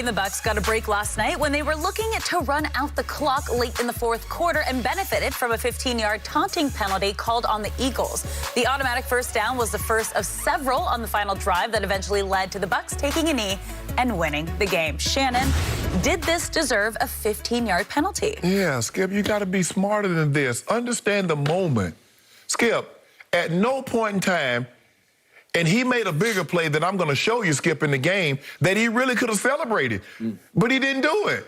and the Bucs got a break last night when they were looking to run out the clock late in the fourth quarter and benefited from a 15-yard taunting penalty called on the Eagles. The automatic first down was the first of several on the final drive that eventually led to the Bucs taking a knee and winning the game. Shannon, did this deserve a 15-yard penalty? Yeah, Skip, you got to be smarter than this. Understand the moment. Skip, at no point in time, and he made a bigger play that I'm going to show you, Skip, in the game, that he really could have celebrated. But he didn't do it.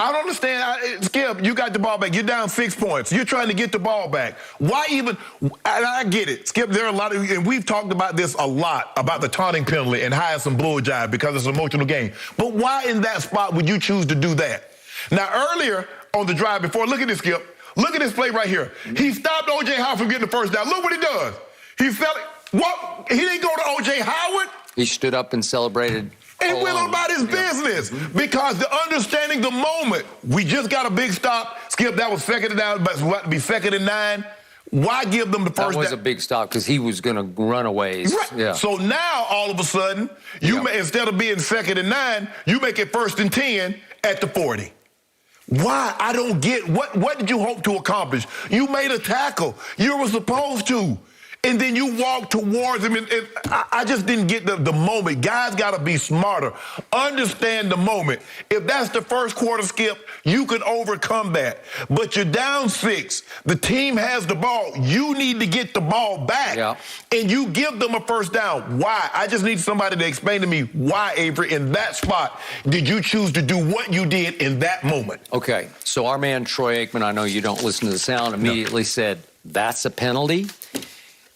I don't understand. Skip, you got the ball back. You're down 6 points. You're trying to get the ball back. Why even? And I get it. Skip, there are a lot of, and we've talked about this a lot, about the taunting penalty and how it's some blow jive because it's an emotional game. But why in that spot would you choose to do that? Now, earlier on the drive before, look at this, Skip. Look at this play right here. He stopped O.J. Howard from getting the first down. Look what he does. He fell. What? He didn't go to O.J. Howard. He stood up and celebrated. And went on about his business. Because the understanding the moment, we just got a big stop. Skip, that was second and down, but it's about to be second and 9. Why give them the first down? That was a big stop because he was going to run away. Right. Yeah. So now, all of a sudden, you may, instead of being second and 9, you make it first and 10 at the 40. Why? I don't get. What did you hope to accomplish? You made a tackle. You were supposed to. And then you walk towards him. And I just didn't get the moment. Guys got to be smarter. Understand the moment. If that's the first quarter, Skip, you can overcome that. But you're down 6. The team has the ball. You need to get the ball back. Yeah. And you give them a first down. Why? I just need somebody to explain to me why, Avery, in that spot, did you choose to do what you did in that moment? Okay. So our man, Troy Aikman, I know you don't listen to the sound, immediately said, that's a penalty.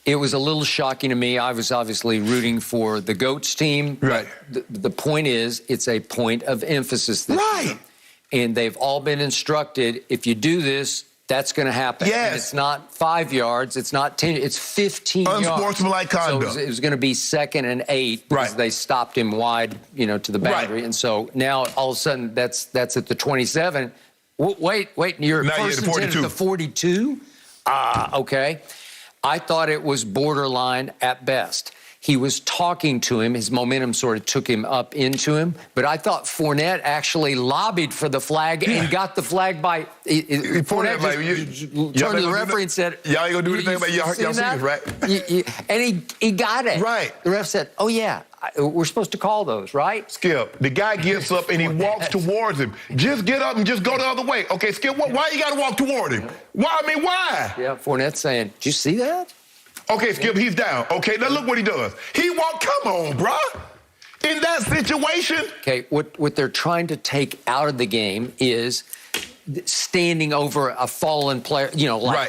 It was a little shocking to me. I was obviously rooting for the GOATS team. Right. But the point is, it's a point of emphasis this year. And they've all been instructed, if you do this, that's going to happen. Yes. And it's not 5 yards. It's not 10. It's 15 yards. Unsportsmanlike conduct. So it was going to be 2nd and 8 because they stopped him wide, to the boundary. Right. And so now all of a sudden that's at the 27. Wait. You're first and 10 at the 42? Okay. I thought it was borderline at best. He was talking to him. His momentum sort of took him up into him. But I thought Fournette actually lobbied for the flag and got the flag by... Fournette turned to the referee and said... Y'all ain't going to do anything about y'all see this, right? And he got it. Right. The ref said, oh, yeah, we're supposed to call those, right? Skip, the guy gets up and he walks towards him. Just get up and just go the other way. Okay, Skip, why you got to walk toward him? Why? Why? Yeah, Fournette saying, did you see that? Okay, Skip, he's down. Okay, now look what he does. He walked, come on, bruh. In that situation. Okay, what they're trying to take out of the game is standing over a fallen player,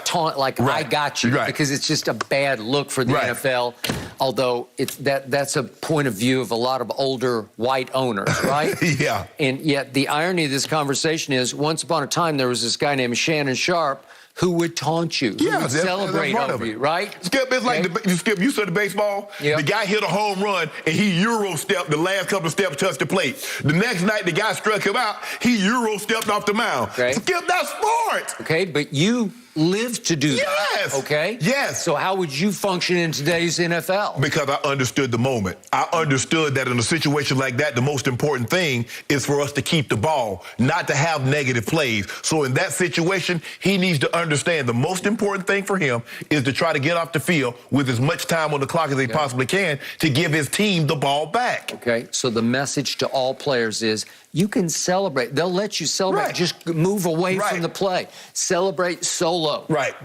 taunt, I got you, because it's just a bad look for the NFL. Although that's a point of view of a lot of older white owners, right? Yeah. And yet the irony of this conversation is, once upon a time there was this guy named Shannon Sharp who would taunt you, who would celebrate over you, right? Skip, it's like, Skip, you saw the baseball? Yep. The guy hit a home run, and he Euro-stepped the last couple of steps, touched the plate. The next night, the guy struck him out. He Euro-stepped off the mound. Okay. Skip, that's sports. Okay, but you live to do that. Okay? Yes. So how would you function in today's NFL? Because I understood the moment. I understood that in a situation like that, the most important thing is for us to keep the ball, not to have negative plays. So in that situation, he needs to understand the most important thing for him is to try to get off the field with as much time on the clock as they possibly can to give his team the ball back. Okay, so the message to all players is you can celebrate. They'll let you celebrate. Just move away from the play. Celebrate solo.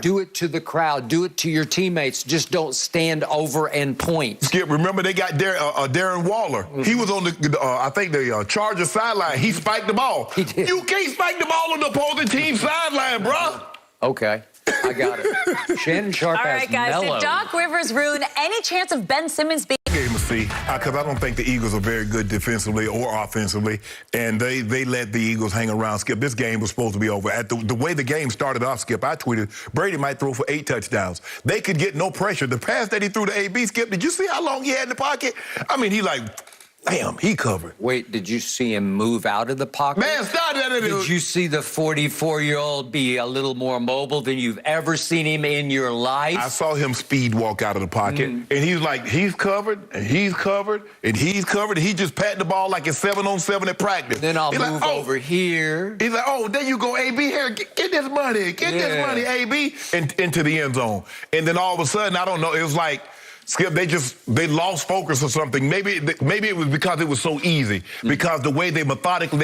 Do it to the crowd. Do it to your teammates. Just don't stand over and point. Skip, remember they got Darren Waller. He was on the, I think the Chargers sideline. He spiked the ball. He did. You can't spike the ball on the opposing team sideline, bro. Okay. I got it. Shannon Sharp has All right, guys. mellow. Did Doc Rivers ruin any chance of Ben Simmons being... Game to see, because I don't think the Eagles are very good defensively or offensively, and they let the Eagles hang around. Skip, this game was supposed to be over. At the way the game started off, Skip, I tweeted, Brady might throw for 8 touchdowns. They could get no pressure. The pass that he threw to AB, Skip, did you see how long he had in the pocket? I mean, he Damn, he covered. Wait, did you see him move out of the pocket? Man, stop that. Did you see the 44-year-old be a little more mobile than you've ever seen him in your life? I saw him speed walk out of the pocket, and he's like, he's covered, and he's covered, and he's covered, and he just patted the ball like it's 7-on-7 at practice. Then I'll move over here. He's like, oh, there you go, AB, here, get this money, this money, AB, and into the end zone. And then all of a sudden, I don't know, it was like, Skip, they lost focus or something. Maybe it was because it was so easy. Because the way they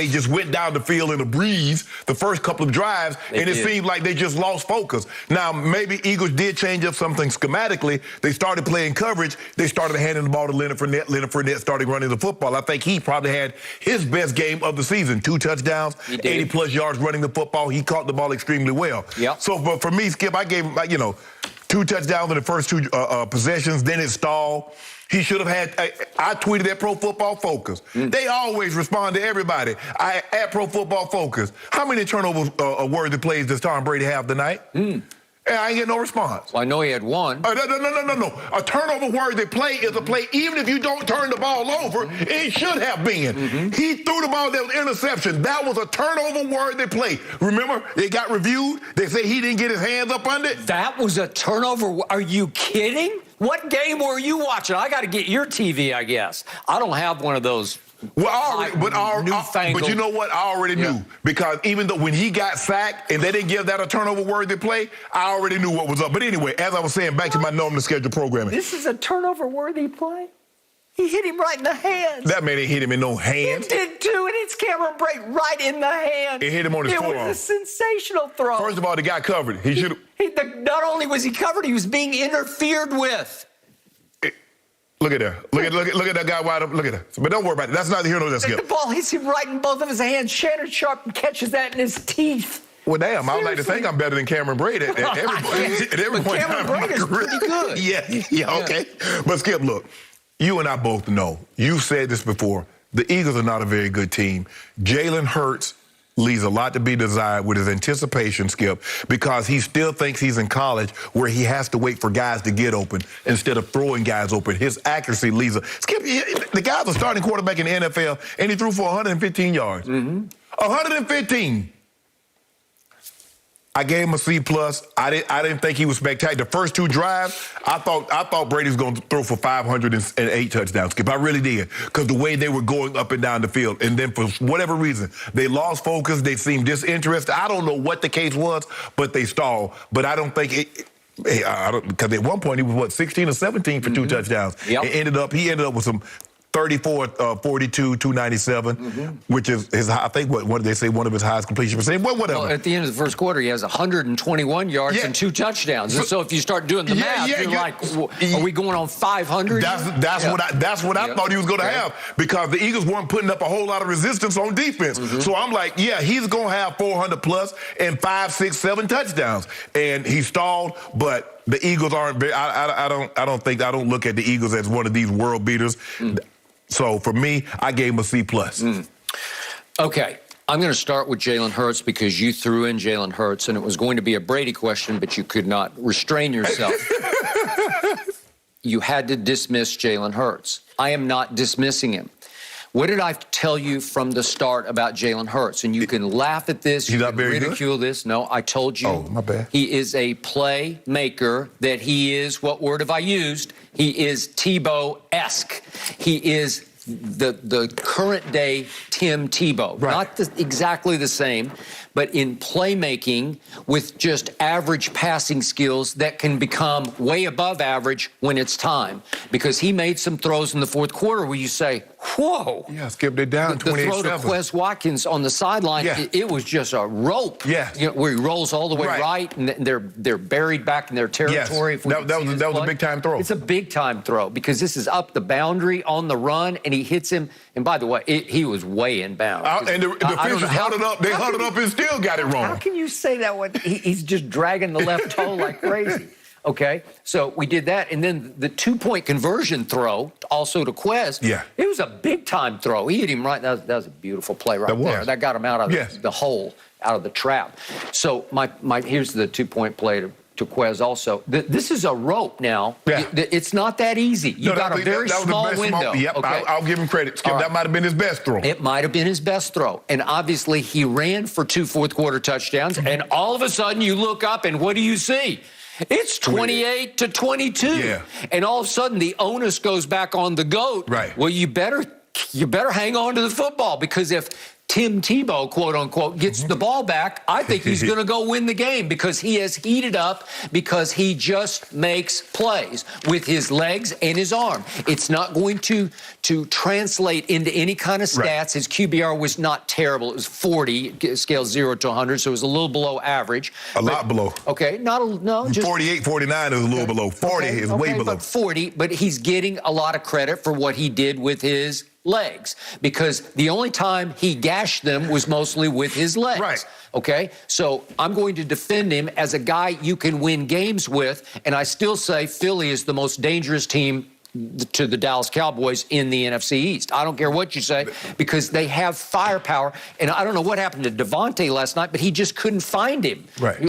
just went down the field in a breeze the first couple of drives, it seemed like they just lost focus. Now, maybe Eagles did change up something schematically. They started playing coverage. They started handing the ball to Leonard Fournette. Leonard Fournette started running the football. I think he probably had his best game of the season. 2 touchdowns, 80-plus yards running the football. He caught the ball extremely well. Yep. So for me, Skip, I gave him, 2 touchdowns in the first 2 possessions, then it stalled. He should have had, I tweeted at Pro Football Focus. They always respond to everybody. At Pro Football Focus, how many turnover-worthy plays does Tom Brady have tonight? And I ain't get no response. Well, I know he had one. No. A turnover-worthy play is a play, even if you don't turn the ball over, it should have been. He threw the ball, that was interception. That was a turnover-worthy play. Remember, they got reviewed. They say he didn't get his hands up on it. That was a turnover. Are you kidding? What game were you watching? I got to get your TV, I guess. I don't have one of those. Well, but you know what? I already knew. Because even though when he got sacked and they didn't give that a turnover-worthy play, I already knew what was up. But anyway, as I was saying, back to my normal scheduled programming. This is a turnover-worthy play? He hit him right in the hands. That man didn't hit him in no hands. He did too, and it's Cameron Brate right in the hand. It hit him on his forearm. It was a sensational throw. First of all, the guy covered. He should have. Not only was he covered, he was being interfered with. Look at that. Look at that guy wide up. Look at that. But don't worry about it. That's neither here nor there, Skip. The ball hits him right in both of his hands. Shannon Sharp catches that in his teeth. Well, damn, I would like to think I'm better than Cameron Brate at every point in time. Cameron Brate is pretty good. Yeah, okay. But, Skip, look, you and I both know, you've said this before, the Eagles are not a very good team. Jalen Hurts leaves a lot to be desired with his anticipation, Skip, because he still thinks he's in college where he has to wait for guys to get open instead of throwing guys open. His accuracy leaves Skip, the guy's a starting quarterback in the NFL, and he threw for 115 yards. 115. I gave him a C+. I didn't think he was spectacular. The first 2 drives, I thought Brady was going to throw for 508 touchdowns, Skip. I really did, because the way they were going up and down the field. And then for whatever reason, they lost focus. They seemed disinterested. I don't know what the case was, but they stalled. But I don't think it. Because at one point he was 16 or 17 for 2 touchdowns. Yep. He ended up with some 34, 42, 297, which is his, I think, what did they say, one of his highest completion percentage? Well, whatever. Well, at the end of the first quarter, he has 121 yards and 2 touchdowns. And so if you start doing the math, you're like, are we going on 500? That's what I thought he was going to have, because the Eagles weren't putting up a whole lot of resistance on defense. So I'm like, he's going to have 400 plus and 5, 6, 7 touchdowns. And he stalled, but the Eagles aren't. I don't look at the Eagles as one of these world beaters. So for me, I gave him a C+. Okay. I'm going to start with Jalen Hurts because you threw in Jalen Hurts, and it was going to be a Brady question, but you could not restrain yourself. You had to dismiss Jalen Hurts. I am not dismissing him. What did I tell you from the start about Jalen Hurts? And you can laugh at this, you can ridicule this. No, I told you. Oh, my bad. He is a playmaker, that he is, what word have I used? He is Tebow-esque. He is the current day Tim Tebow. Right. Not exactly the same, but in playmaking with just average passing skills that can become way above average when it's time. Because he made some throws in the fourth quarter where you say, whoa. Yeah, Skip, they're down 28-7. The throw to Quez Watkins on the sideline, it was just a rope. Where he rolls all the way right, and they're buried back in their territory. Yes. That was a big-time throw. It's a big-time throw because this is up the boundary on the run, and he hits him. And by the way, he was way in bounds. And the officials held it up. They held it up and still got it wrong. How can you say that when he's just dragging the left toe like crazy? Okay, so we did that. And then the 2-point conversion throw, also to Quez, it was a big-time throw. He hit him right. That was a beautiful play right there. That got him out of the hole, out of the trap. So here's the 2-point play to Quez also. This is a rope now. Yeah. It's not that easy. You got a very small window. Yep, okay. I'll give him credit. Skip, that might have been his best throw. It might have been his best throw. And obviously, he ran for 2 fourth-quarter touchdowns, and all of a sudden, you look up, and what do you see? It's 28-22. Yeah. And all of a sudden, the onus goes back on the GOAT. Right. Well, you better hang on to the football, because if Tim Tebow, quote unquote, gets the ball back, I think he's going to go win the game, because he has heated up, because he just makes plays with his legs and his arm. It's not going to translate into any kind of stats. Right. His QBR was not terrible. It was 40, scale 0 to 100, so it was a little below average. A lot below. Okay, just 48, 49 is a little below. 40 is way below. But 40, but he's getting a lot of credit for what he did with his legs, because the only time he gashed them was mostly with his legs. Right. Okay? So I'm going to defend him as a guy you can win games with, and I still say Philly is the most dangerous team to the Dallas Cowboys in the NFC East. I don't care what you say, because they have firepower, and I don't know what happened to Devontae last night, but he just couldn't find him. Right.